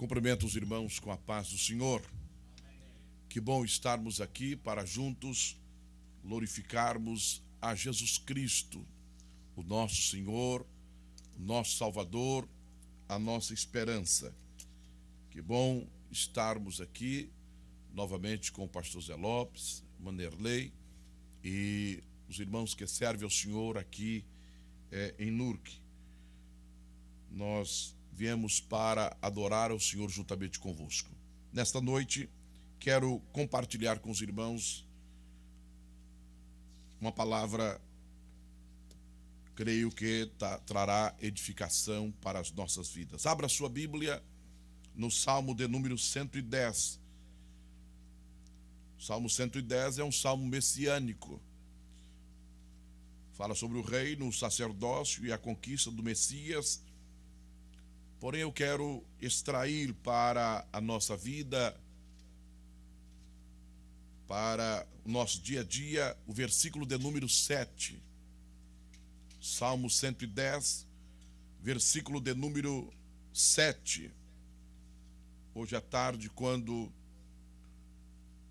Cumprimento os irmãos com a paz do Senhor. Que bom estarmos aqui para juntos glorificarmos a Jesus Cristo, o nosso Senhor, o nosso Salvador, a nossa esperança. Que bom estarmos aqui novamente com o pastor Zé Lopes, Manderley e os irmãos que servem ao Senhor aqui em Nurque. Nós viemos para adorar ao Senhor juntamente convosco. Nesta noite, quero compartilhar com os irmãos uma palavra, creio que trará edificação para as nossas vidas. Abra sua Bíblia no Salmo de número 110. O Salmo 110 é um salmo messiânico. Fala sobre o reino, o sacerdócio e a conquista do Messias. Porém, eu quero extrair para a nossa vida, para o nosso dia a dia, o versículo de número 7. Salmo 110, versículo de número 7. Hoje à tarde, quando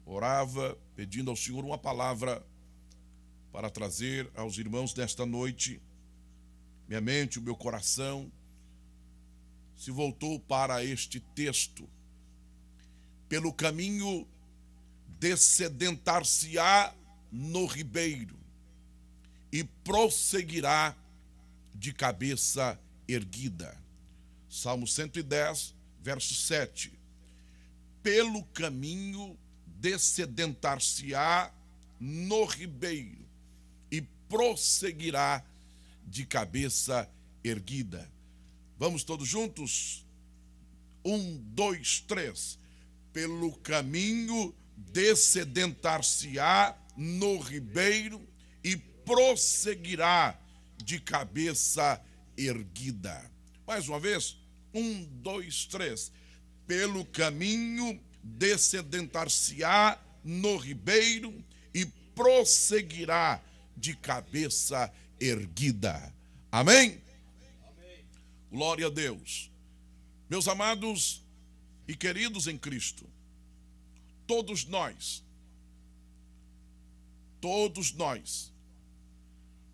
orava, pedindo ao Senhor uma palavra para trazer aos irmãos desta noite, minha mente, o meu coração se voltou para este texto. Pelo caminho descedentar-se-á no ribeiro e prosseguirá de cabeça erguida. Salmo 110, verso 7. Pelo caminho descedentar-se-á no ribeiro e prosseguirá de cabeça erguida. Vamos todos juntos? 1, 2, 3. Pelo caminho descedentar-se-á no ribeiro e prosseguirá de cabeça erguida. Mais uma vez, 1, 2, 3. Pelo caminho descedentar-se-á no ribeiro e prosseguirá de cabeça erguida. Amém? Glória a Deus. Meus amados e queridos em Cristo, todos nós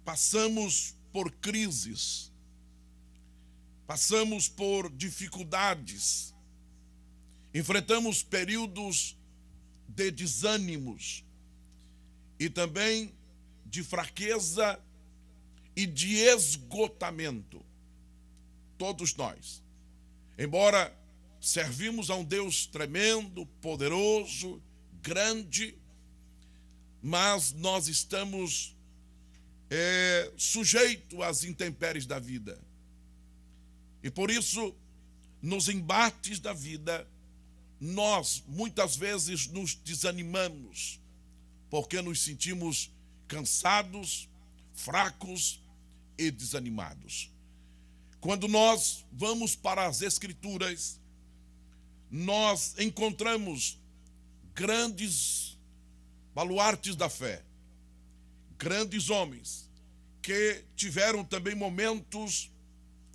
passamos por crises, passamos por dificuldades, enfrentamos períodos de desânimos e também de fraqueza e de esgotamento. Todos nós, embora servimos a um Deus tremendo, poderoso, grande, mas nós estamos sujeitos às intempéries da vida. E por isso, nos embates da vida, nós muitas vezes nos desanimamos, porque nos sentimos cansados, fracos e desanimados. Quando nós vamos para as Escrituras, nós encontramos grandes baluartes da fé, grandes homens que tiveram também momentos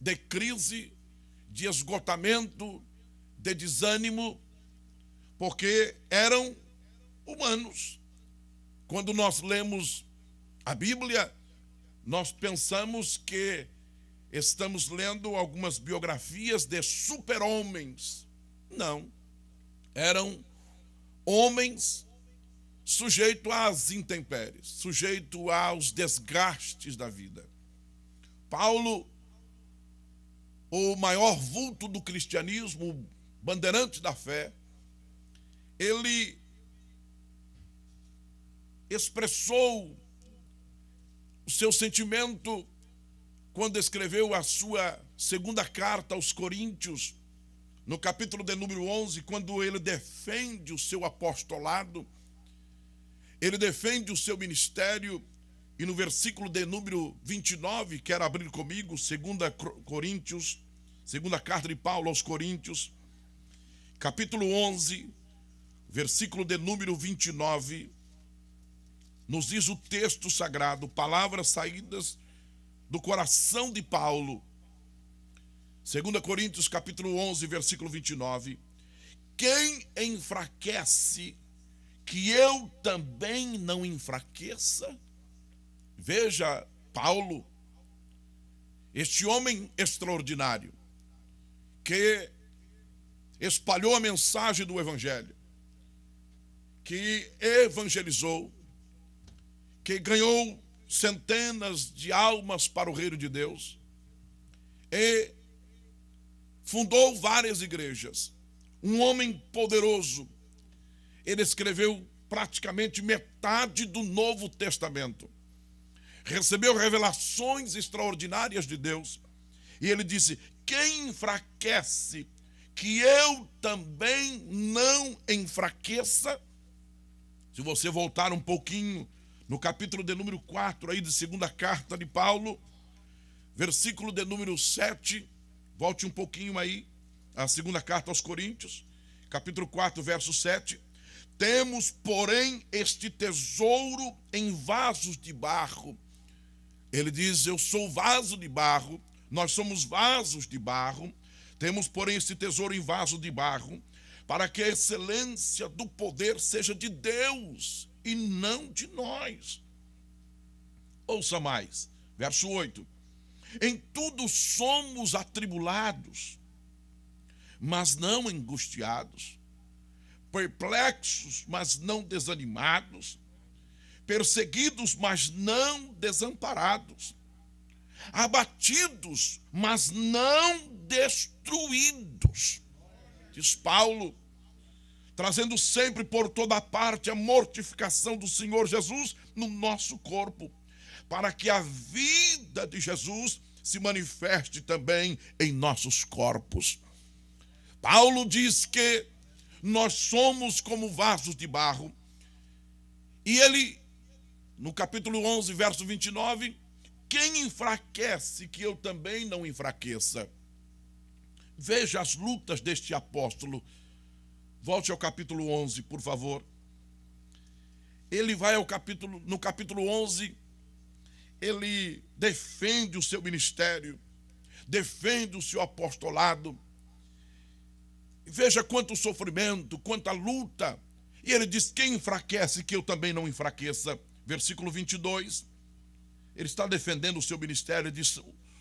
de crise, de esgotamento, de desânimo, porque eram humanos. Quando nós lemos a Bíblia, nós pensamos que estamos lendo algumas biografias de super-homens. Não. Eram homens sujeitos às intempéries, sujeitos aos desgastes da vida. Paulo, o maior vulto do cristianismo, o bandeirante da fé, ele expressou o seu sentimento quando escreveu a sua segunda carta aos Coríntios, no capítulo de número 11, quando ele defende o seu apostolado, ele defende o seu ministério, e no versículo de número 29, quero abrir comigo, 2 Coríntios, segunda carta de Paulo aos Coríntios, capítulo 11, versículo de número 29, nos diz o texto sagrado, palavras saídas do coração de Paulo. 2 Coríntios capítulo 11, versículo 29. Quem enfraquece, que eu também não enfraqueça? Veja, Paulo, este homem extraordinário, que espalhou a mensagem do Evangelho, que evangelizou, que ganhou centenas de almas para o reino de Deus e fundou várias igrejas. Um homem poderoso. Ele escreveu praticamente metade do Novo Testamento. Recebeu revelações extraordinárias de Deus. E ele disse: quem enfraquece, que eu também não enfraqueça. Se você voltar um pouquinho no capítulo de número 4 aí de segunda carta de Paulo, versículo de número 7, volte um pouquinho aí, a segunda carta aos Coríntios, capítulo 4, verso 7. Temos, porém, este tesouro em vasos de barro. Ele diz: eu sou vaso de barro, nós somos vasos de barro. Temos, porém, este tesouro em vaso de barro, para que a excelência do poder seja de Deus e não de nós. Ouça mais, verso 8. Em tudo somos atribulados, mas não angustiados, perplexos, mas não desanimados, perseguidos, mas não desamparados, abatidos, mas não destruídos. Diz Paulo, trazendo sempre por toda parte a mortificação do Senhor Jesus no nosso corpo, para que a vida de Jesus se manifeste também em nossos corpos. Paulo diz que nós somos como vasos de barro, e ele, no capítulo 11, verso 29, quem enfraquece, que eu também não enfraqueça. Veja as lutas deste apóstolo. Volte ao capítulo 11, por favor. Ele vai no capítulo 11, ele defende o seu ministério, defende o seu apostolado. Veja quanto sofrimento, quanta luta. E ele diz: quem enfraquece, que eu também não enfraqueça. Versículo 22. Ele está defendendo o seu ministério. Ele diz: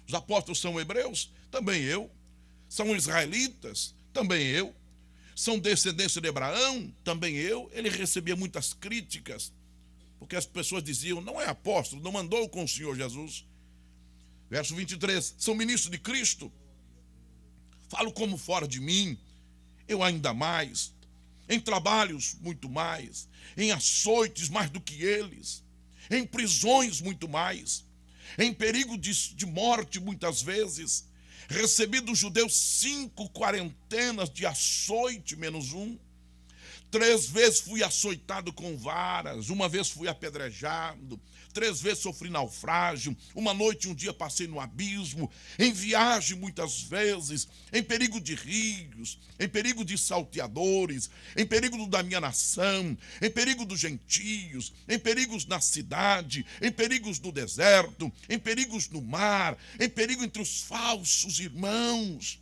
os apóstolos são hebreus? Também eu. São israelitas? Também eu. São descendência de Abraão? Também eu. Ele recebia muitas críticas, porque as pessoas diziam: não é apóstolo, não andou com o Senhor Jesus. Verso 23. São ministros de Cristo? Falo como fora de mim. Eu ainda mais. Em trabalhos, muito mais. Em açoites, mais do que eles. Em prisões, muito mais. Em perigo de morte, muitas vezes. Recebi dos judeus 5 quarentenas de açoite, menos um. 3 vezes fui açoitado com varas. 1 vez fui apedrejado. 3 vezes sofri naufrágio. 1 noite e 1 dia passei no abismo. Em viagem, muitas vezes. Em perigo de rios. Em perigo de salteadores. Em perigo da minha nação. Em perigo dos gentios. Em perigos na cidade. Em perigos no deserto. Em perigos no mar. Em perigo entre os falsos irmãos.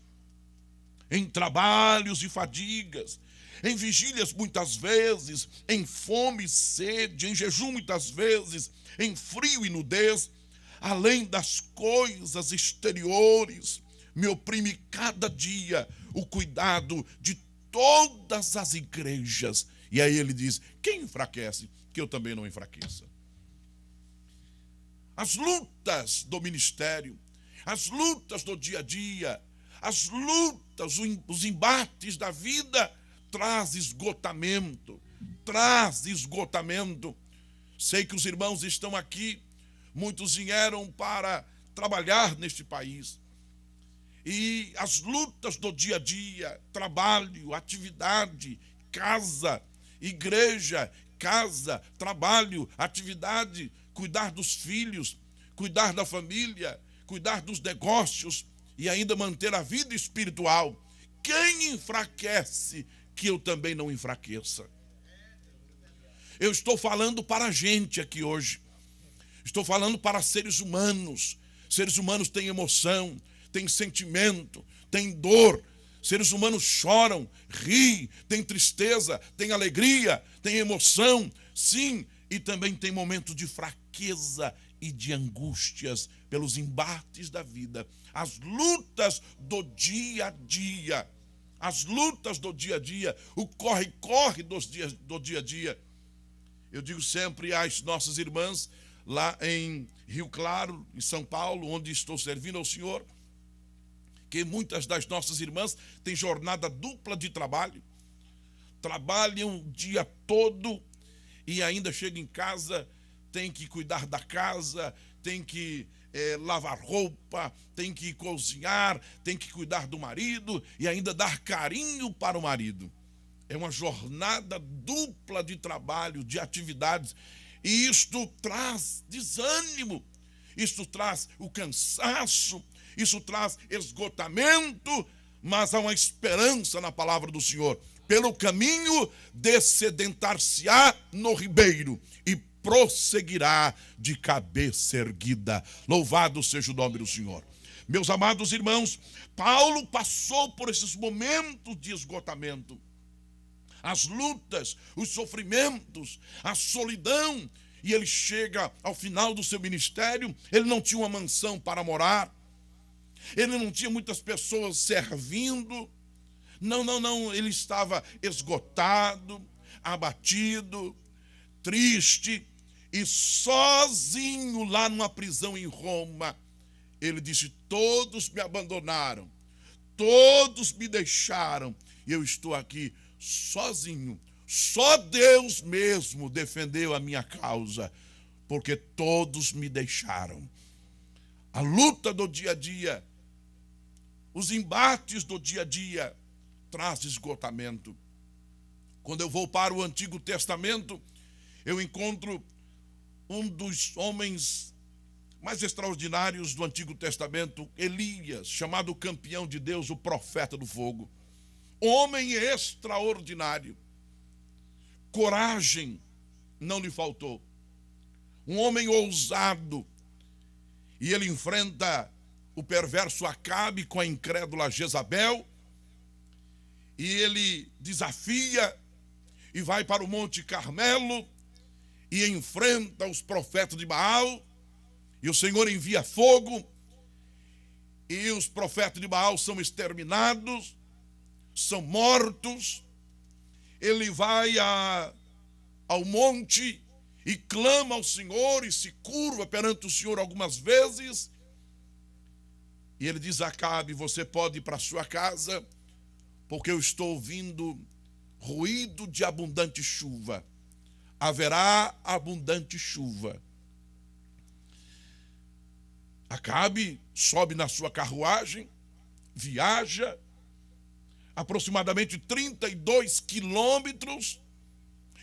Em trabalhos e fadigas. Em vigílias muitas vezes, em fome e sede, em jejum muitas vezes, em frio e nudez, além das coisas exteriores, me oprime cada dia o cuidado de todas as igrejas. E aí ele diz: quem enfraquece, que eu também não enfraqueça. As lutas do ministério, as lutas do dia a dia, as lutas, os embates da vida, traz esgotamento. Sei que os irmãos estão aqui, muitos vieram para trabalhar neste país. E as lutas do dia a dia, trabalho, atividade, casa, igreja, casa, trabalho, atividade, cuidar dos filhos, cuidar da família, cuidar dos negócios e ainda manter a vida espiritual. Quem enfraquece, que eu também não enfraqueça. Eu estou falando para a gente aqui hoje. Estou falando para seres humanos. Seres humanos têm emoção, tem sentimento, tem dor. Seres humanos choram, riem, tem tristeza, tem alegria, tem emoção, sim, e também tem momentos de fraqueza e de angústias pelos embates da vida, as lutas do dia a dia, as lutas do dia a dia, o corre-corre do dia a dia. Eu digo sempre às nossas irmãs lá em Rio Claro, em São Paulo, onde estou servindo ao Senhor, que muitas das nossas irmãs têm jornada dupla de trabalho, trabalham o dia todo e ainda chegam em casa, tem que cuidar da casa, tem que lavar roupa, tem que cozinhar, tem que cuidar do marido e ainda dar carinho para o marido. É uma jornada dupla de trabalho, de atividades, e isto traz desânimo, isto traz o cansaço, isso traz esgotamento, mas há uma esperança na palavra do Senhor. Pelo caminho descedentar-se-á no ribeiro e prosseguirá de cabeça erguida. Louvado seja o nome do Senhor. Meus amados irmãos, Paulo passou por esses momentos de esgotamento. As lutas, os sofrimentos, a solidão, e ele chega ao final do seu ministério. Ele não tinha uma mansão para morar, ele não tinha muitas pessoas servindo, não, ele estava esgotado, abatido, triste e sozinho lá numa prisão em Roma. Ele disse: todos me abandonaram, todos me deixaram, e eu estou aqui sozinho. Só Deus mesmo defendeu a minha causa, porque todos me deixaram. A luta do dia a dia, os embates do dia a dia, traz esgotamento. Quando eu vou para o Antigo Testamento, eu encontro um dos homens mais extraordinários do Antigo Testamento, Elias, chamado campeão de Deus, o profeta do fogo. Homem extraordinário. Coragem não lhe faltou. Um homem ousado. E ele enfrenta o perverso Acabe com a incrédula Jezabel. E ele desafia e vai para o Monte Carmelo e enfrenta os profetas de Baal. E o Senhor envia fogo. E os profetas de Baal são exterminados, são mortos. Ele vai ao monte e clama ao Senhor e se curva perante o Senhor algumas vezes. E ele diz a Acabe: você pode ir para a sua casa, porque eu estou ouvindo ruído de abundante chuva. Haverá abundante chuva. Acabe sobe na sua carruagem, viaja aproximadamente 32 quilômetros,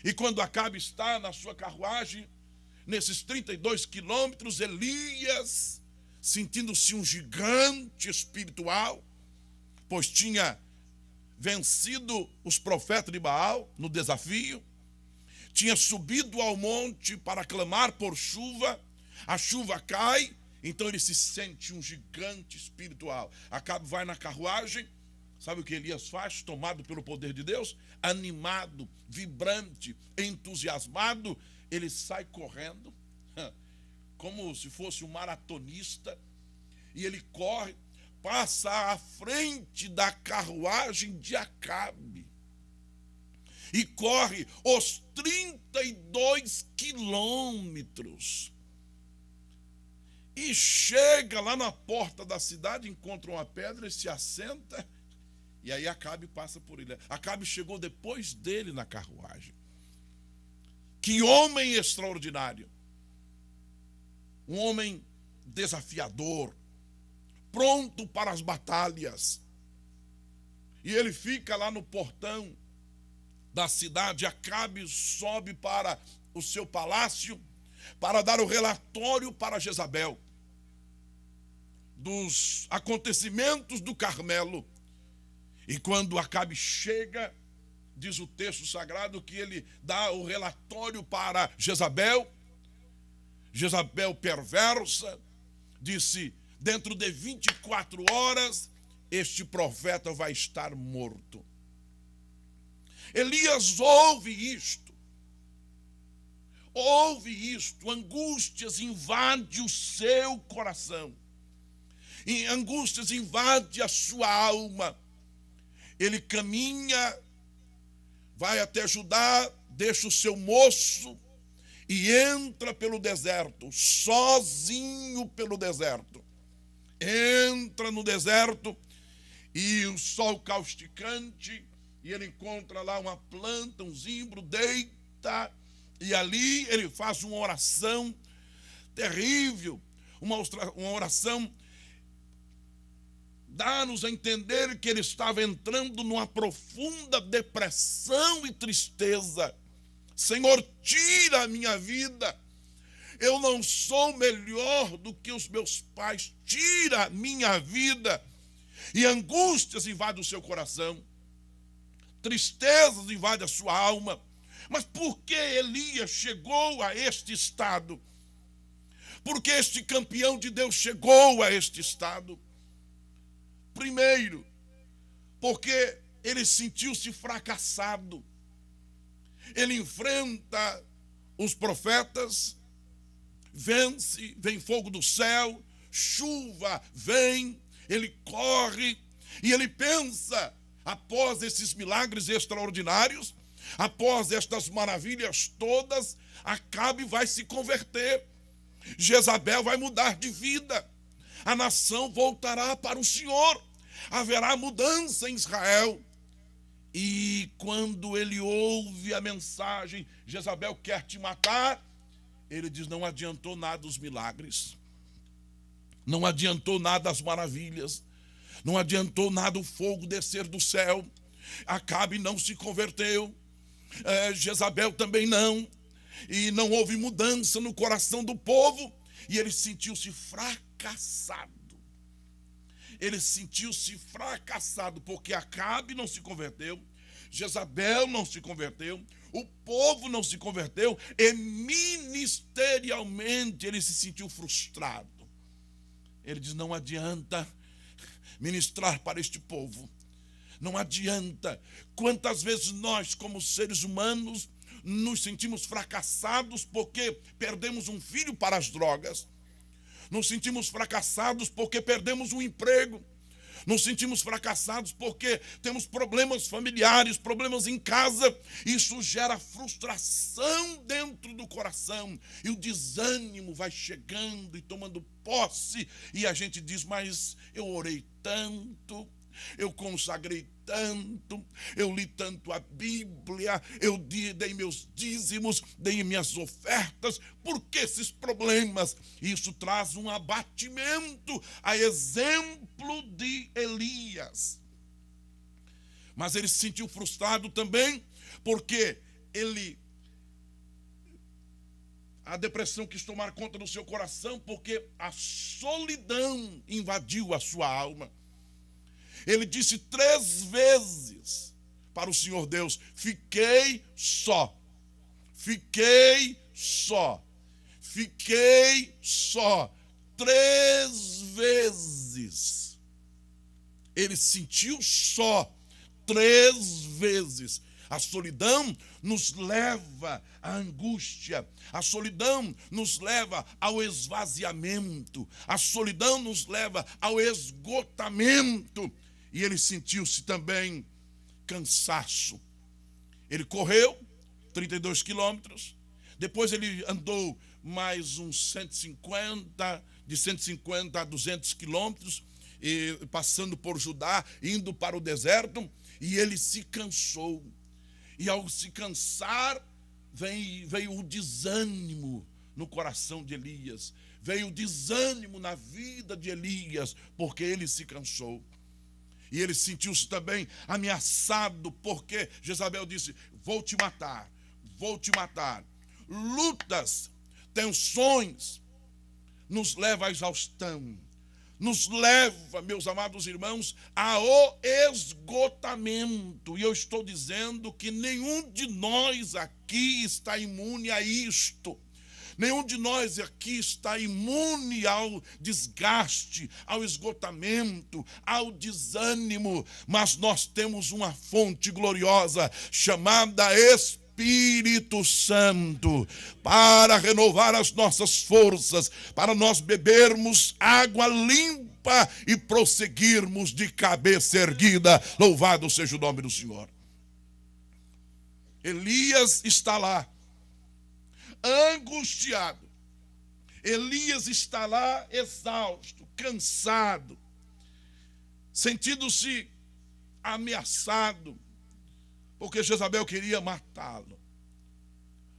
e quando Acabe está na sua carruagem, nesses 32 quilômetros, Elias, sentindo-se um gigante espiritual, pois tinha vencido os profetas de Baal no desafio, tinha subido ao monte para clamar por chuva, a chuva cai, então ele se sente um gigante espiritual. Acabe vai na carruagem. Sabe o que Elias faz? Tomado pelo poder de Deus, animado, vibrante, entusiasmado, ele sai correndo, como se fosse um maratonista, e ele corre, passa à frente da carruagem de Acabe, e corre os 32 quilômetros, e chega lá na porta da cidade, encontra uma pedra e se assenta. E aí Acabe passa por ele. Acabe chegou depois dele na carruagem. Que homem extraordinário. Um homem desafiador, pronto para as batalhas. E ele fica lá no portão da cidade. Acabe sobe para o seu palácio para dar o relatório para Jezabel dos acontecimentos do Carmelo. E quando Acabe chega, diz o texto sagrado que ele dá o relatório para Jezabel. Jezabel perversa disse: dentro de 24 horas, este profeta vai estar morto. Elias ouve isto, angústias invade o seu coração, e angústias invade a sua alma. Ele caminha, vai até Judá, deixa o seu moço e entra pelo deserto, sozinho pelo deserto. Entra no deserto e o sol causticante, e ele encontra lá uma planta, um zimbro, deita, e ali ele faz uma oração terrível, uma oração, dá-nos a entender que ele estava entrando numa profunda depressão e tristeza. Senhor, tira a minha vida, eu não sou melhor do que os meus pais, tira a minha vida. E angústias invadem o seu coração, tristezas invadem a sua alma. Mas por que Elias chegou a este estado? Por que este campeão de Deus chegou a este estado? Primeiro, porque ele sentiu-se fracassado. Ele enfrenta os profetas, vence, vem fogo do céu, chuva vem, ele corre e ele pensa, após esses milagres extraordinários, após estas maravilhas todas, Acabe vai se converter, Jezabel vai mudar de vida, a nação voltará para o Senhor, haverá mudança em Israel. E quando ele ouve a mensagem, Jezabel quer te matar, ele diz, não adiantou nada os milagres, não adiantou nada as maravilhas, não adiantou nada o fogo descer do céu. Acabe não se converteu, Jezabel também não, e não houve mudança no coração do povo, e ele sentiu-se fracassado. Ele sentiu-se fracassado porque Acabe não se converteu, Jezabel não se converteu, o povo não se converteu, e ministerialmente ele se sentiu frustrado. Ele diz, não adianta ministrar para este povo, não adianta. Quantas vezes nós, como seres humanos, nos sentimos fracassados porque perdemos um filho para as drogas, nos sentimos fracassados porque perdemos um emprego, nos sentimos fracassados porque temos problemas familiares, problemas em casa. Isso gera frustração dentro do coração e o desânimo vai chegando e tomando posse, e a gente diz, mas eu orei tanto, eu consagrei tanto, eu li tanto a Bíblia, eu dei meus dízimos, dei minhas ofertas, por que esses problemas? Isso traz um abatimento, a exemplo de Elias. Mas ele se sentiu frustrado também, porque a depressão quis tomar conta do seu coração, porque a solidão invadiu a sua alma. Ele disse 3 vezes para o Senhor Deus, fiquei só, fiquei só, fiquei só. 3 vezes. Ele se sentiu só 3 vezes. A solidão nos leva à angústia, a solidão nos leva ao esvaziamento, a solidão nos leva ao esgotamento. E ele sentiu-se também cansaço. Ele correu 32 quilômetros, depois ele andou mais uns 150, de 150 a 200 quilômetros, passando por Judá, indo para o deserto, e ele se cansou. E ao se cansar, veio o desânimo no coração de Elias, veio o desânimo na vida de Elias, porque ele se cansou. E ele sentiu-se também ameaçado, porque Jezabel disse, vou te matar, vou te matar. Lutas, tensões, nos leva à exaustão, nos leva, meus amados irmãos, ao esgotamento. E eu estou dizendo que nenhum de nós aqui está imune a isto. Nenhum de nós aqui está imune ao desgaste, ao esgotamento, ao desânimo, mas nós temos uma fonte gloriosa chamada Espírito Santo, para renovar as nossas forças, para nós bebermos água limpa e prosseguirmos de cabeça erguida. Louvado seja o nome do Senhor. Elias está lá, angustiado. Elias está lá exausto, cansado, sentindo-se ameaçado, porque Jezabel queria matá-lo.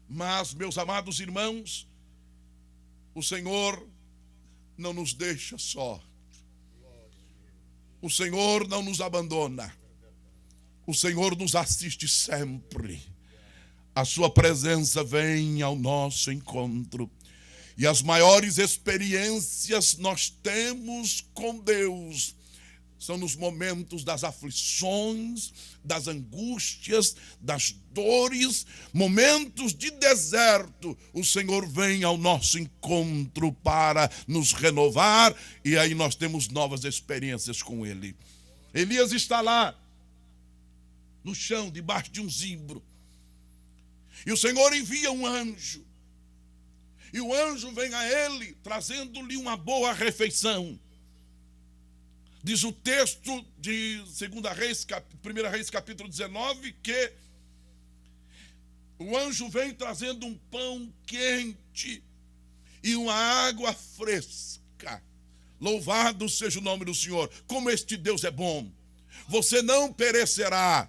Mas, meus amados irmãos, o Senhor não nos deixa só. O Senhor não nos abandona. O Senhor nos assiste sempre. A sua presença vem ao nosso encontro. E as maiores experiências nós temos com Deus são nos momentos das aflições, das angústias, das dores, momentos de deserto. O Senhor vem ao nosso encontro para nos renovar, e aí nós temos novas experiências com Ele. Elias está lá, no chão, debaixo de um zimbro. E o Senhor envia um anjo. E o anjo vem a ele, trazendo-lhe uma boa refeição. Diz o texto de 1 Reis capítulo 19, que o anjo vem trazendo um pão quente e uma água fresca. Louvado seja o nome do Senhor. Como este Deus é bom. Você não perecerá.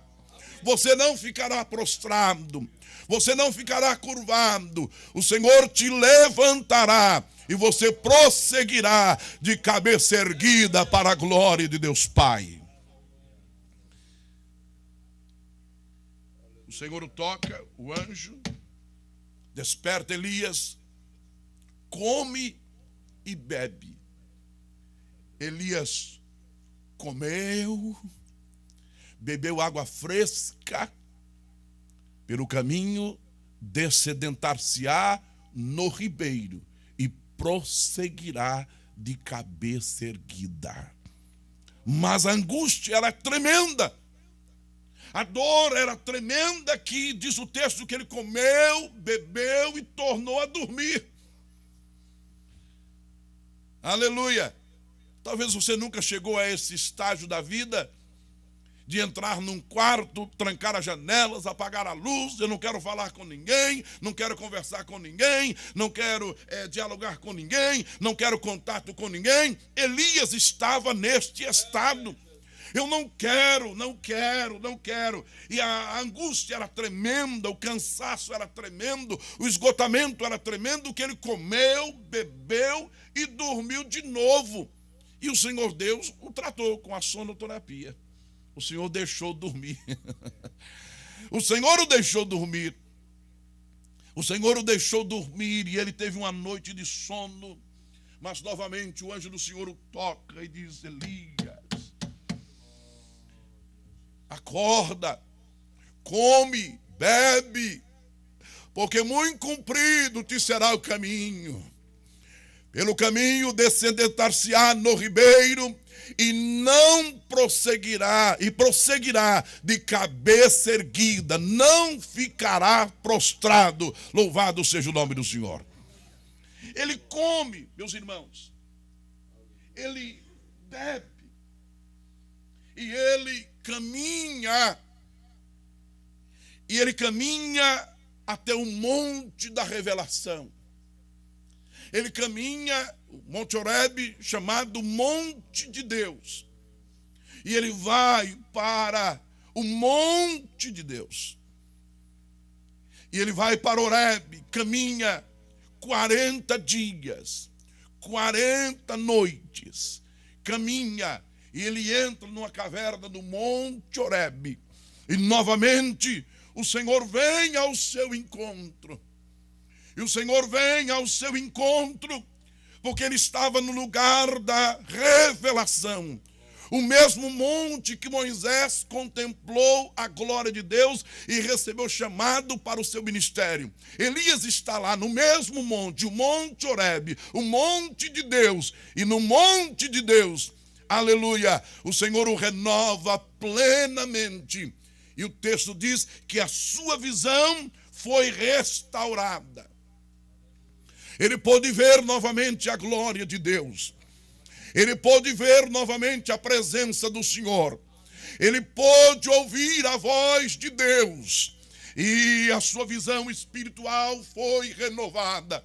Você não ficará prostrado. Você não ficará curvado. O Senhor te levantará e você prosseguirá de cabeça erguida para a glória de Deus Pai. O Senhor o toca, o anjo, desperta Elias, come e bebe. Elias comeu, bebeu água fresca. Pelo caminho, descedentar-se-á no ribeiro e prosseguirá de cabeça erguida. Mas a angústia era tremenda. A dor era tremenda, que diz o texto que ele comeu, bebeu e tornou a dormir. Aleluia! Talvez você nunca chegou a esse estágio da vida, de entrar num quarto, trancar as janelas, apagar a luz. Eu não quero falar com ninguém, não quero conversar com ninguém, não quero dialogar com ninguém, não quero contato com ninguém. Elias estava neste estado. Eu não quero. E a angústia era tremenda, o cansaço era tremendo, o esgotamento era tremendo, que ele comeu, bebeu e dormiu de novo. E o Senhor Deus o tratou com a sonoterapia. O Senhor deixou dormir. O Senhor o deixou dormir. O Senhor o deixou dormir e ele teve uma noite de sono. Mas novamente o anjo do Senhor o toca e diz: Elias, acorda, come, bebe, porque muito comprido te será o caminho. Pelo caminho descedentar-se-á no ribeiro e não prosseguirá de cabeça erguida, não ficará prostrado. Louvado seja o nome do Senhor. Ele come, meus irmãos, ele bebe e ele caminha até o monte da revelação. Ele caminha, o Monte Horebe, chamado Monte de Deus. E ele vai para o Monte de Deus. E ele vai para Horebe, caminha 40 dias, 40 noites. Caminha, e ele entra numa caverna do Monte Horebe. E novamente o Senhor vem ao seu encontro. E o Senhor vem ao seu encontro, porque ele estava no lugar da revelação. O mesmo monte que Moisés contemplou a glória de Deus e recebeu chamado para o seu ministério. Elias está lá no mesmo monte, o Monte Horebe, o monte de Deus. E no monte de Deus, aleluia, o Senhor o renova plenamente. E o texto diz que a sua visão foi restaurada. Ele pôde ver novamente a glória de Deus. Ele pôde ver novamente a presença do Senhor. Ele pôde ouvir a voz de Deus. E a sua visão espiritual foi renovada.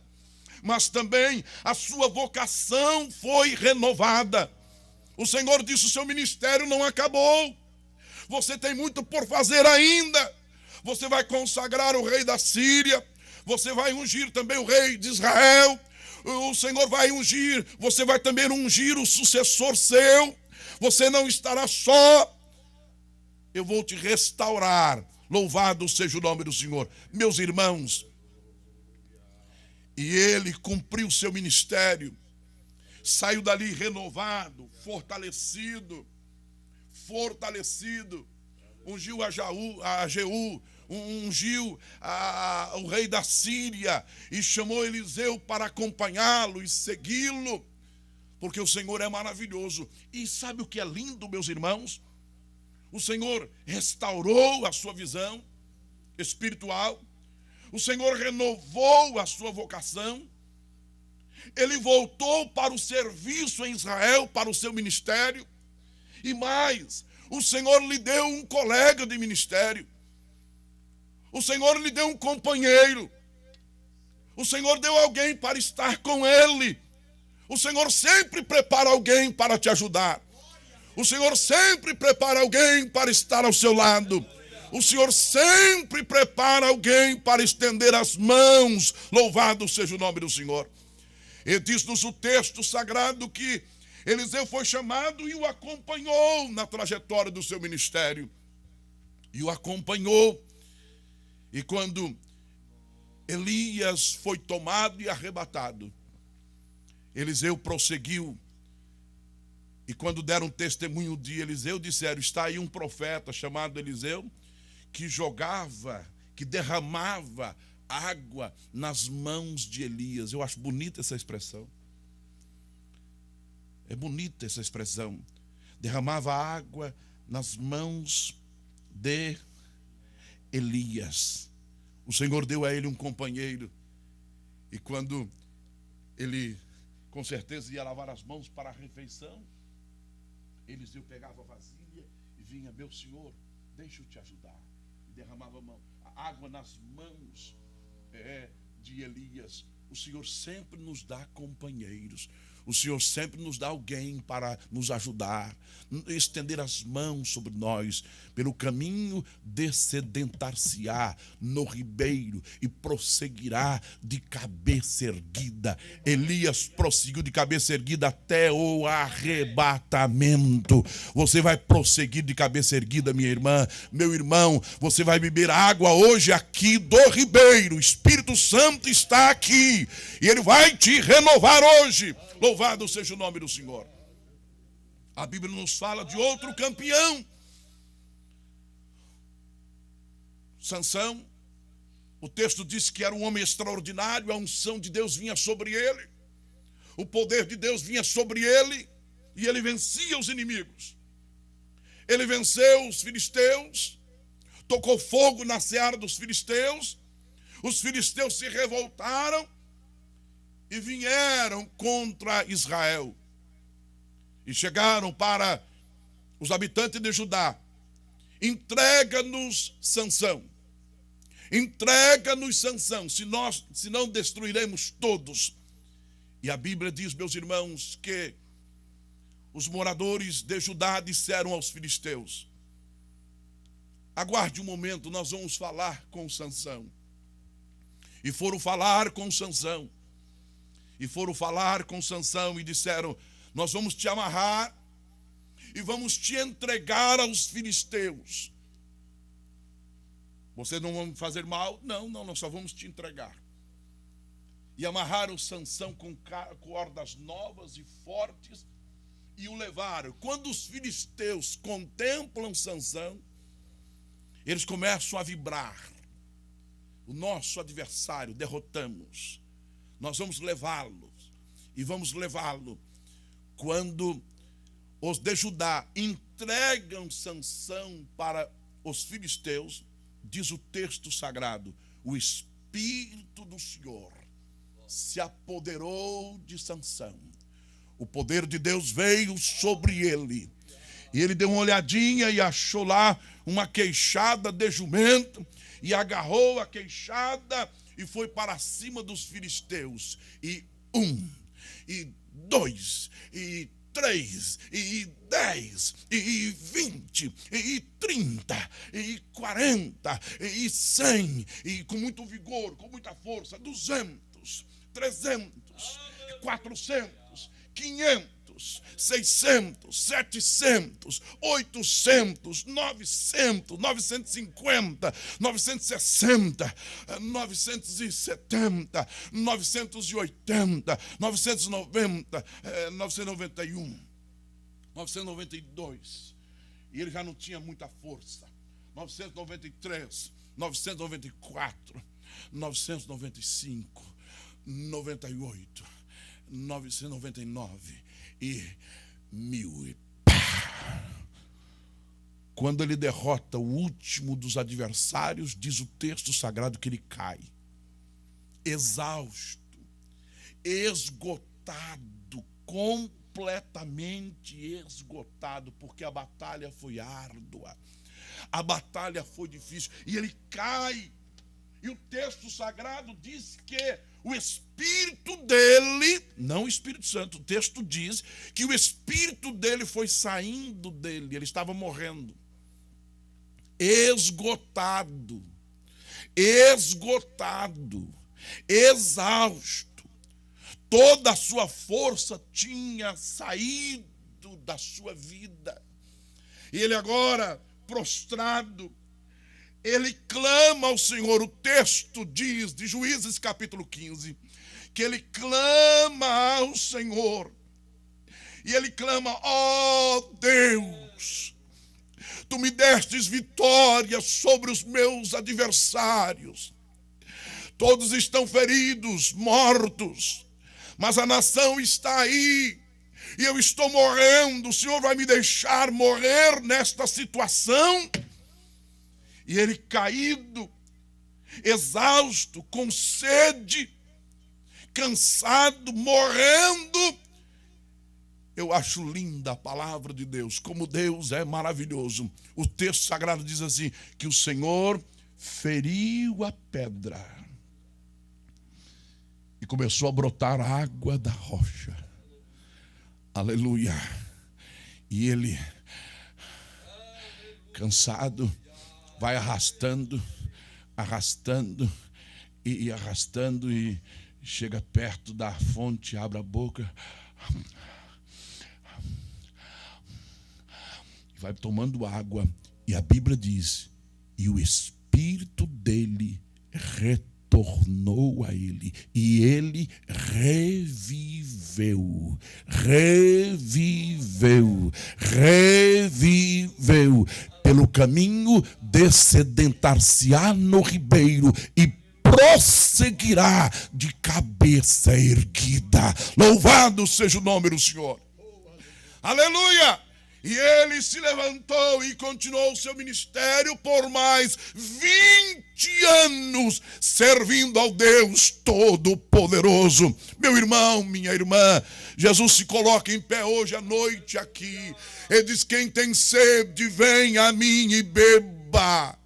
Mas também a sua vocação foi renovada. O Senhor disse: o seu ministério não acabou. Você tem muito por fazer ainda. Você vai consagrar o rei da Síria. Você vai ungir também o rei de Israel. O Senhor vai ungir, você vai também ungir o sucessor seu. Você não estará só. Eu vou te restaurar. Louvado seja o nome do Senhor. Meus irmãos, e ele cumpriu seu ministério. Saiu dali renovado, fortalecido. Ungiu a Jeú, ungiu o rei da Síria e chamou Eliseu para acompanhá-lo e segui-lo, porque o Senhor é maravilhoso. E sabe o que é lindo, meus irmãos? O Senhor restaurou a sua visão espiritual, o Senhor renovou a sua vocação, ele voltou para o serviço em Israel, para o seu ministério, e mais, o Senhor lhe deu um colega de ministério. O Senhor lhe deu um companheiro. O Senhor deu alguém para estar com ele. O Senhor sempre prepara alguém para te ajudar. O Senhor sempre prepara alguém para estar ao seu lado. O Senhor sempre prepara alguém para estender as mãos. Louvado seja o nome do Senhor. E diz-nos o texto sagrado que Eliseu foi chamado e o acompanhou na trajetória do seu ministério. E o acompanhou. E quando Elias foi tomado e arrebatado, Eliseu prosseguiu. E quando deram testemunho de Eliseu, disseram: está aí um profeta chamado Eliseu, que jogava, que derramava água nas mãos de Elias. Eu acho bonita essa expressão. É bonita essa expressão. Derramava água nas mãos de Elias. O Senhor deu a ele um companheiro. E quando ele, com certeza, ia lavar as mãos para a refeição, Eliseu pegava a vasilha e vinha: meu senhor, deixa eu te ajudar. E derramava a água nas mãos de Elias. O Senhor sempre nos dá companheiros. O Senhor sempre nos dá alguém para nos ajudar, estender as mãos sobre nós. Pelo caminho descedentar-se-á no ribeiro e prosseguirá de cabeça erguida. Elias prosseguiu de cabeça erguida até o arrebatamento. Você vai prosseguir de cabeça erguida, minha irmã, meu irmão. Você vai beber água hoje aqui do ribeiro. O Espírito Santo está aqui e ele vai te renovar hoje. Louvado seja o nome do Senhor. A Bíblia nos fala de outro campeão, Sansão. O texto diz que era um homem extraordinário. A unção de Deus vinha sobre ele, o poder de Deus vinha sobre ele, e ele vencia os inimigos. Ele venceu os filisteus, tocou fogo na seara dos filisteus. Os filisteus se revoltaram e vieram contra Israel. E chegaram para os habitantes de Judá: entrega-nos Sansão. Entrega-nos Sansão, se não destruiremos todos. E a Bíblia diz, meus irmãos, que os moradores de Judá disseram aos filisteus: aguarde um momento, nós vamos falar com Sansão. E foram falar com Sansão. E foram falar com Sansão e disseram: nós vamos te amarrar e vamos te entregar aos filisteus. Vocês não vão fazer mal? Não, nós só vamos te entregar. E amarraram Sansão com cordas novas e fortes e o levaram. Quando os filisteus contemplam Sansão, eles começam a vibrar. O nosso adversário derrotamos. Nós vamos levá-lo. E vamos levá-lo. Quando os de Judá entregam Sansão para os filisteus, diz o texto sagrado, o Espírito do Senhor se apoderou de Sansão. O poder de Deus veio sobre ele. E ele deu uma olhadinha e achou lá uma queixada de jumento, e agarrou a queixada e foi para cima dos filisteus. E 1, e 2, e 3, e 10, e 20, e 30, e 40, e 100, e com muito vigor, com muita força, 200, 300, 400, 500, 600, 700, 800, 900, 950, 960, 970, 980, 990, 991, 992. E ele já não tinha muita força. 993, 994, 995, 98, 999 e 1000. E pá! Quando ele derrota o último dos adversários, diz o texto sagrado que ele cai, exausto, esgotado, completamente esgotado, porque a batalha foi árdua, a batalha foi difícil, e ele cai. E o texto sagrado diz que o Espírito dele, não o Espírito Santo, o texto diz que o Espírito dele foi saindo dele, ele estava morrendo. Esgotado, exausto. Toda a sua força tinha saído da sua vida. E ele agora, prostrado, ele clama ao Senhor. O texto diz, de Juízes capítulo 15, que ele clama ao Senhor. E ele clama, ó Deus, tu me destes vitória sobre os meus adversários. Todos estão feridos, mortos, mas a nação está aí. E eu estou morrendo. O Senhor vai me deixar morrer nesta situação? E ele caído, exausto, com sede, cansado, morrendo. Eu acho linda a palavra de Deus, como Deus é maravilhoso. O texto sagrado diz assim, que o Senhor feriu a pedra e começou a brotar água da rocha. Aleluia. E ele, cansado, vai arrastando e arrastando, e chega perto da fonte, abre a boca, vai tomando água, e a Bíblia diz, e o Espírito dele retornou a ele, e ele reviveu, pelo caminho descedentar-se-á no ribeiro e prosseguirá de cabeça erguida. Louvado seja o nome do Senhor. Aleluia! E ele se levantou e continuou o seu ministério por mais 20 anos, servindo ao Deus Todo-Poderoso. Meu irmão, minha irmã, Jesus se coloca em pé hoje à noite aqui. Ele diz, quem tem sede, vem a mim e beba.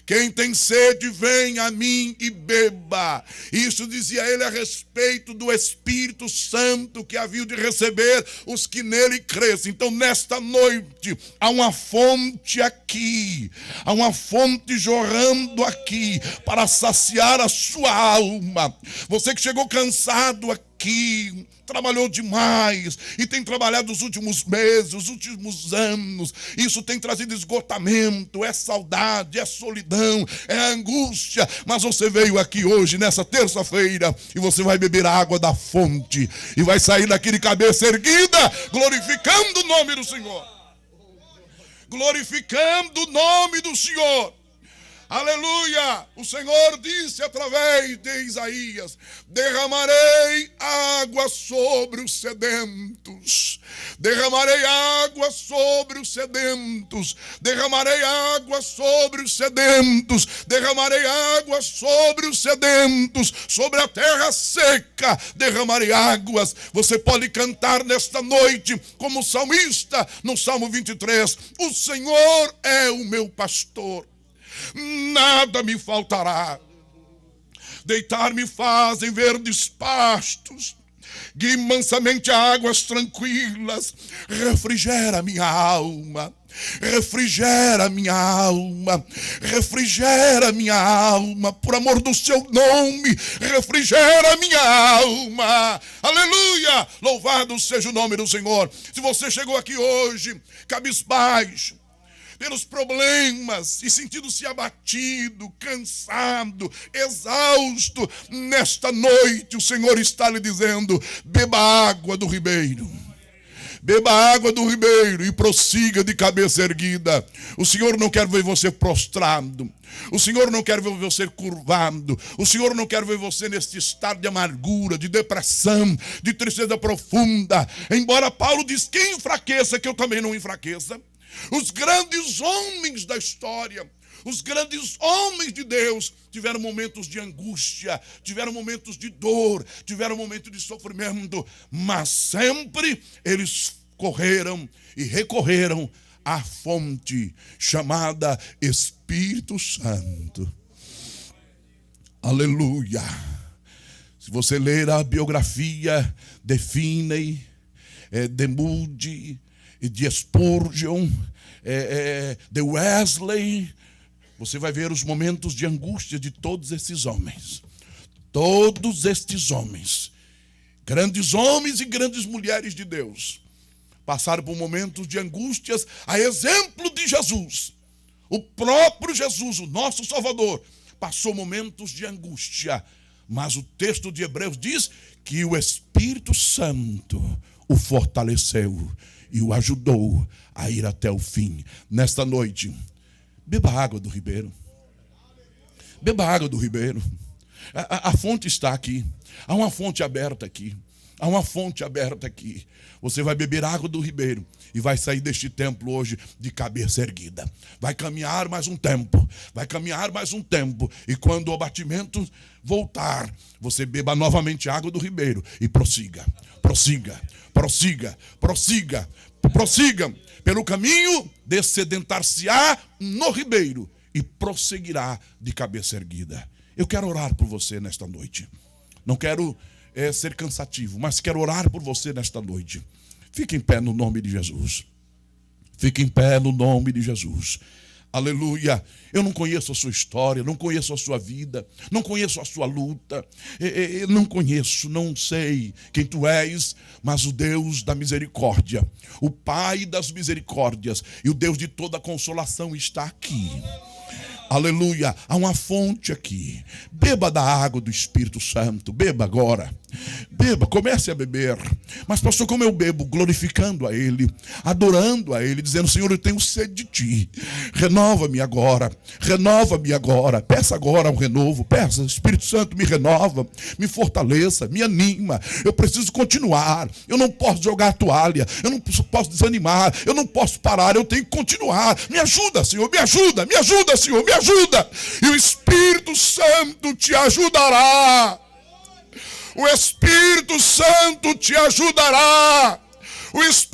Quem tem sede, vem a mim e beba. Isso dizia ele a respeito do Espírito Santo que havia de receber os que nele crescem. Então, nesta noite, há uma fonte aqui, há uma fonte jorrando aqui para saciar a sua alma. Você que chegou cansado aqui, aqui, trabalhou demais e tem trabalhado os últimos meses, os últimos anos. Isso tem trazido esgotamento, é saudade, é solidão, é angústia. Mas você veio aqui hoje, nessa terça-feira, e você vai beber a água da fonte e vai sair daqui de cabeça erguida, glorificando o nome do Senhor. Glorificando o nome do Senhor. Aleluia! O Senhor disse através de Isaías: derramarei água sobre os sedentos, derramarei água sobre os sedentos, derramarei água sobre os sedentos, derramarei água sobre os sedentos, sobre a terra seca derramarei águas. Você pode cantar nesta noite como salmista no Salmo 23: o Senhor é o meu pastor, nada me faltará. Deitar-me faz em verdes pastos, guia mansamente a águas tranquilas. Refrigera minha alma, refrigera minha alma, refrigera minha alma, por amor do seu nome, refrigera minha alma. Aleluia! Louvado seja o nome do Senhor. Se você chegou aqui hoje cabisbaixo pelos problemas e sentindo-se abatido, cansado, exausto, nesta noite o Senhor está lhe dizendo: beba água do ribeiro. Beba água do ribeiro e prossiga de cabeça erguida. O Senhor não quer ver você prostrado. O Senhor não quer ver você curvado. O Senhor não quer ver você nesse estado de amargura, de depressão, de tristeza profunda. Embora Paulo diz: quem enfraqueça, que eu também não enfraqueça. Os grandes homens da história, os grandes homens de Deus tiveram momentos de angústia, tiveram momentos de dor, tiveram momentos de sofrimento, mas sempre eles correram e recorreram à fonte chamada Espírito Santo. Aleluia! Se você ler a biografia de Finney, de Moody, de Spurgeon, de Wesley, você vai ver os momentos de angústia de todos esses homens. Todos estes homens, grandes homens e grandes mulheres de Deus, passaram por momentos de angústias, a exemplo de Jesus. O próprio Jesus, o nosso Salvador, passou momentos de angústia, mas o texto de Hebreus diz que o Espírito Santo o fortaleceu e o ajudou a ir até o fim. Nesta noite, beba água do ribeiro. Beba água do ribeiro. A fonte está aqui. Há uma fonte aberta aqui. Há uma fonte aberta aqui. Você vai beber água do ribeiro e vai sair deste templo hoje de cabeça erguida. Vai caminhar mais um tempo. Vai caminhar mais um tempo. E quando o abatimento voltar, você beba novamente água do ribeiro e prossiga. Prossiga, prossiga, prossiga, prossiga pelo caminho, dessedentar-se-á no ribeiro e prosseguirá de cabeça erguida. Eu quero orar por você nesta noite. Não quero ser cansativo, mas quero orar por você nesta noite. Fique em pé no nome de Jesus. Fique em pé no nome de Jesus. Aleluia. Eu não conheço a sua história, não conheço a sua vida, não conheço a sua luta, não conheço, não sei quem tu és, mas o Deus da misericórdia, o Pai das misericórdias e o Deus de toda consolação está aqui. Aleluia, há uma fonte aqui. Beba da água do Espírito Santo, beba agora. Beba, comece a beber. Mas pastor, como eu bebo? Glorificando a Ele, adorando a Ele, dizendo: Senhor, eu tenho sede de Ti. Renova-me agora, renova-me agora. Peça agora um renovo, peça: Espírito Santo, me renova, me fortaleça, me anima. Eu preciso continuar, eu não posso jogar a toalha, eu não posso desanimar, eu não posso parar, eu tenho que continuar. Me ajuda, Senhor, me ajuda, Senhor, me ajuda. E o Espírito Santo te ajudará. O Espírito Santo te ajudará. O Espírito